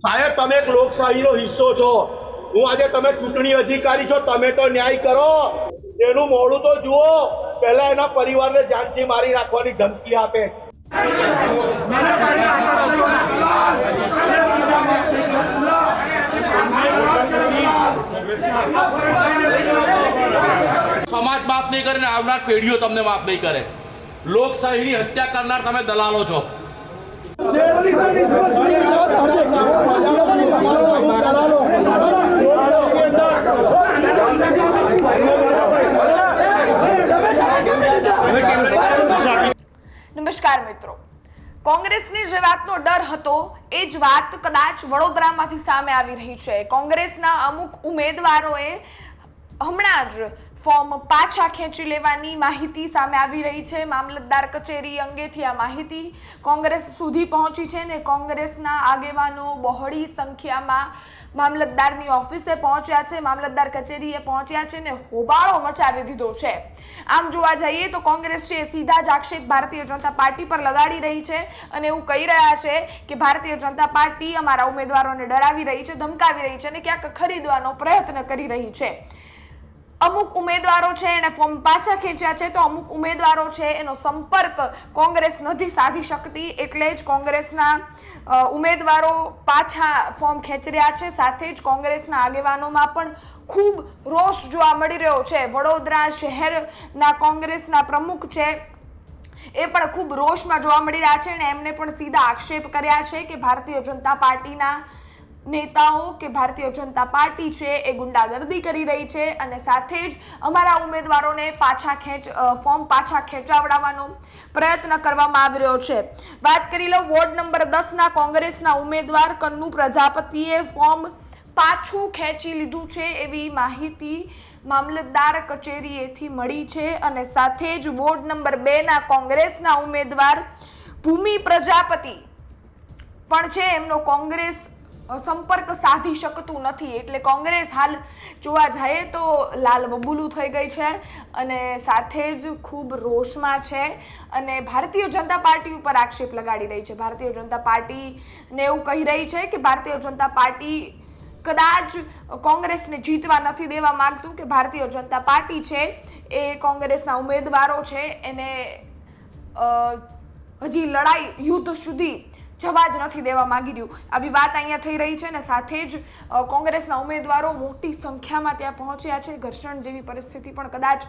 સાહેબ તમે એક લોકશાહીનો હિસ્સો છો। હું આજે તમે ચૂંટણી અધિકારી છો, તમે તો ન્યાય કરો, એનું મોડું તો જુઓ। પહેલા એના પરિવારને જાનથી મારી નાખવાની ધમકી આપે। સમાજ માફ નહીં કરે ને આવનાર પેઢીઓ તમને માફ નહીં કરે। લોકશાહીની હત્યા કરનાર તમે દલાલો છો। નમસ્કાર મિત્રો, કોંગ્રેસની જે વાતનો ડર હતો એ જ વાત કદાચ વડોદરામાંથી સામે આવી રહી છે। કોંગ્રેસના અમુક ઉમેદવારોએ હમણાં જ ફોર્મ પાછા ખેંચી લેવાની માહિતી સામે આવી રહી છે। મામલતદાર કચેરી અંગેથી આ માહિતી કોંગ્રેસ સુધી પહોંચી છે ને કોંગ્રેસના આગેવાનો બહોળી સંખ્યામાં મામલતદારની ઓફિસે પહોંચ્યા છે, મામલતદાર કચેરીએ પહોંચ્યા છે ને હોબાળો મચાવી દીધો છે। આમ જોવા જઈએ તો કોંગ્રેસ છે સીધા જ આક્ષેપ ભારતીય જનતા પાર્ટી પર લગાડી રહી છે અને એવું કહી રહ્યા છે કે ભારતીય જનતા પાર્ટી અમારા ઉમેદવારોને ડરાવી રહી છે, ધમકાવી રહી છે અને ક્યાંક ખરીદવાનો પ્રયત્ન કરી રહી છે। અમુક ઉમેદવારો છે એને ફોર્મ પાછા ખેંચ્યા છે તો અમુક ઉમેદવારો છે એનો સંપર્ક કોંગ્રેસ નથી સાધી શકતી, એટલે જ કોંગ્રેસના ઉમેદવારો પાછા ફોર્મ ખેંચી રહ્યા છે। સાથે જ કોંગ્રેસના આગેવાનોમાં પણ ખૂબ રોષ જોવા મળી રહ્યો છે। વડોદરા શહેરના કોંગ્રેસના પ્રમુખ છે એ પણ ખૂબ રોષમાં જોવા મળી રહ્યા છે અને એમને પણ સીધા આક્ષેપ કર્યા છે કે ભારતીય જનતા પાર્ટીના નેતાઓ કે ભારતીય જનતા પાર્ટી છે એ ગુંડાગર્દી કરી રહી છે અને સાથે જ અમારા ઉમેદવારોને ફોર્મ પાછા ખેંચાવડાવવાનો પ્રયત્ન કરવામાં આવી રહ્યો છે। વાત કરી લો વોર્ડ નંબર 10 કોંગ્રેસના ઉમેદવાર કન્નુ પ્રજાપતિએ ફોર્મ પાછું ખેંચી લીધું છે એવી માહિતી મામલતદાર કચેરીએથી મળી છે અને સાથે જ વોર્ડ નંબર 2 કોંગ્રેસના ઉમેદવાર ભૂમિ પ્રજાપતિ પણ છે એમનો કોંગ્રેસ સંપર્ક સાધી શકતું નથી, એટલે કોંગ્રેસ હાલ જોવા જઈએ તો લાલ બબૂલું થઈ ગઈ છે અને સાથે જ ખૂબ રોષમાં છે અને ભારતીય જનતા પાર્ટી ઉપર આક્ષેપ લગાડી રહી છે। ભારતીય જનતા પાર્ટીને એવું કહી રહી છે કે ભારતીય જનતા પાર્ટી કદાચ કોંગ્રેસને જીતવા નથી દેવા માંગતું, કે ભારતીય જનતા પાર્ટી છે એ કોંગ્રેસના ઉમેદવારો છે એને હજી લડાઈ યુદ્ધ સુધી જવા જ નથી દેવા માંગી રહ્યું, આવી વાત અહીંયા થઈ રહી છે ને સાથે જ કોંગ્રેસના ઉમેદવારો મોટી સંખ્યામાં ત્યાં પહોંચ્યા છે। ઘર્ષણ જેવી પરિસ્થિતિ પણ કદાચ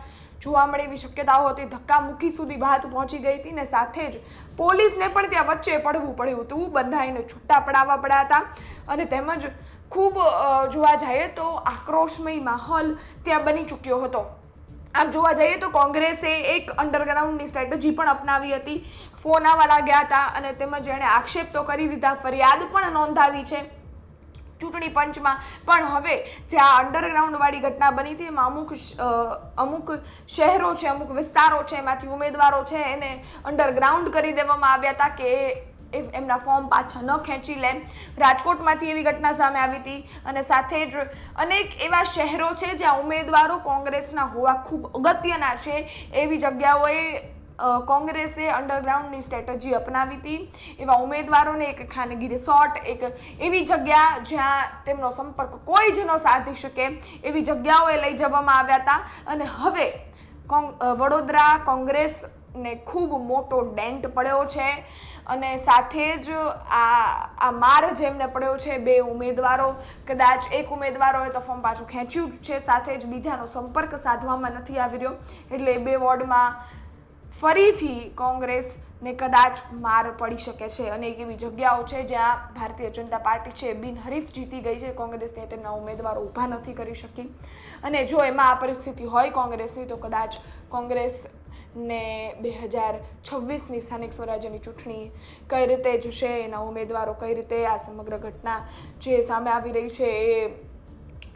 જોવા મળે એવી શક્યતાઓ હતી, ધક્કા મુક્કી સુધી વાત પહોંચી ગઈ હતી ને સાથે જ પોલીસને પણ ત્યાં વચ્ચે પડવું પડ્યું હતું, બધાને છૂટા પડાવવા પડ્યા હતા અને તેમજ ખૂબ જોવા જઈએ તો આક્રોશમય માહોલ ત્યાં બની ચૂક્યો હતો। આમ જોવા જઈએ તો કોંગ્રેસે એક અંડરગ્રાઉન્ડની સ્ટ્રેટેજી પણ અપનાવી હતી, ફોન આવવા લાગ્યા હતા અને તેમજ એણે આક્ષેપ તો કરી દીધા, ફરિયાદ પણ નોંધાવી છે ચૂંટણી પંચમાં, પણ હવે જે આ અંડરગ્રાઉન્ડ વાળી ઘટના બની હતી એમાં અમુક શહેરો છે, અમુક વિસ્તારો છે એમાંથી ઉમેદવારો છે એને અંડરગ્રાઉન્ડ કરી દેવામાં આવ્યા હતા કે એમના ફોર્મ પાછા ન ખેંચી લે। રાજકોટમાંથી એવી ઘટના સામે આવી હતી અને સાથે જ અનેક એવા શહેરો છે જ્યાં ઉમેદવારો કોંગ્રેસના હોવા ખૂબ અગત્યના છે એવી જગ્યાઓએ કોંગ્રેસે અંડરગ્રાઉન્ડની સ્ટ્રેટેજી અપનાવી હતી। એવા ઉમેદવારોને એક ખાનગી રિસોર્ટ, એક એવી જગ્યા જ્યાં તેમનો સંપર્ક કોઈ જ ન સાધી શકે એવી જગ્યાઓએ લઈ જવામાં આવ્યા હતા અને હવે વડોદરા કોંગ્રેસને ખૂબ મોટો ડેન્ટ પડ્યો છે અને સાથે જ આ માર જેમને પડ્યો છે બે ઉમેદવારો, કદાચ એક ઉમેદવારોએ તો ફોર્મ પાછું ખેંચ્યું જ છે, સાથે જ બીજાનો સંપર્ક સાધવામાં નથી આવી રહ્યો, એટલે બે વોર્ડમાં ફરીથી કોંગ્રેસને કદાચ માર પડી શકે છે। અનેક એવી જગ્યાઓ છે જ્યાં ભારતીય જનતા પાર્ટી છે બિનહરીફ જીતી ગઈ છે, કોંગ્રેસને તેમના ઉમેદવારો ઊભા નથી કરી શકી અને જો એમાં આ પરિસ્થિતિ હોય કોંગ્રેસની તો કદાચ કોંગ્રેસને 2026ની સ્થાનિક સ્વરાજ્યની ચૂંટણી કઈ રીતે જશે, એના ઉમેદવારો કઈ રીતે આ સમગ્ર ઘટના જે સામે આવી રહી છે એ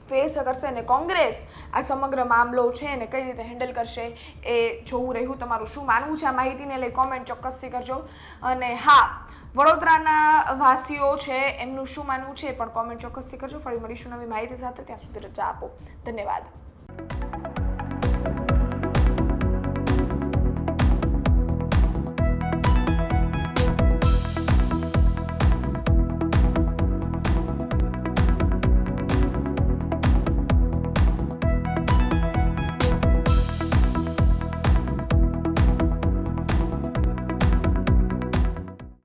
ફેસ કરશે અને કોંગ્રેસ આ સમગ્ર મામલો છે એને કઈ રીતે હેન્ડલ કરશે એ જોવું રહ્યું। તમારું શું માનવું છે આ માહિતીને લઈ કોમેન્ટ ચોક્કસથી કરજો અને હા, વડોદરાના વાસીઓ છે એમનું શું માનવું છે એ પણ કોમેન્ટ ચોક્કસથી કરજો। ફરી મળીશું નવી માહિતી સાથે, ત્યાં સુધી રજા આપો, ધન્યવાદ।